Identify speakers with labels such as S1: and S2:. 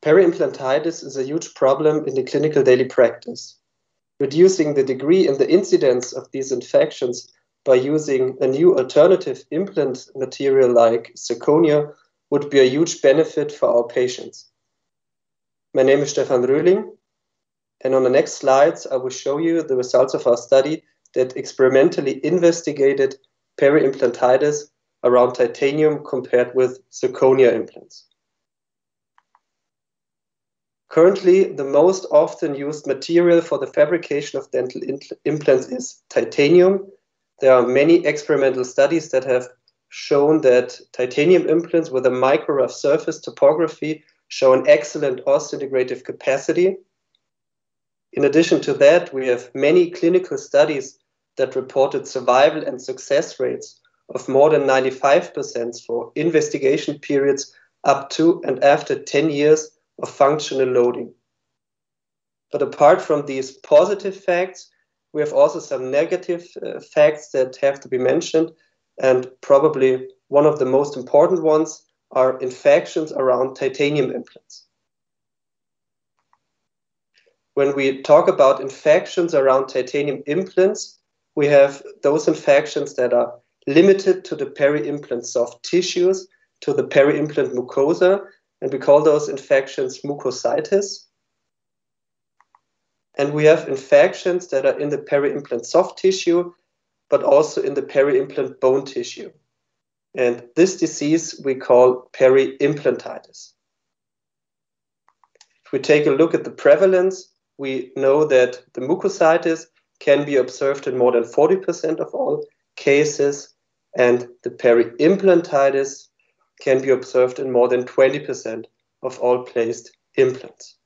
S1: Peri-implantitis is a huge problem in the clinical daily practice. Reducing the degree and the incidence of these infections by using a new alternative implant material like Zirconia would be a huge benefit for our patients. My name is Stefan Roehling, and on the next slides I will show you the results of our study that experimentally investigated peri-implantitis around titanium compared with zirconia implants. Currently, the most often used material for the fabrication of dental implants is titanium. There are many experimental studies that have shown that titanium implants with a micro-rough surface topography show an excellent osseointegrative capacity. In addition to that, we have many clinical studies that reported survival and success rates of more than 95% for investigation periods up to and after 10 years of functional loading. But apart from these positive facts, we have also some negative facts that have to be mentioned, and probably one of the most important ones are infections around titanium implants. When we talk about infections around titanium implants, we have those infections that are limited to the peri-implant soft tissues, to the peri-implant mucosa, and we call those infections mucositis. And we have infections that are in the peri-implant soft tissue, but also in the peri-implant bone tissue. And this disease we call peri-implantitis. If we take a look at the prevalence, we know that the mucositis can be observed in more than 40% of all cases, and the peri-implantitis can be observed in more than 20% of all placed implants.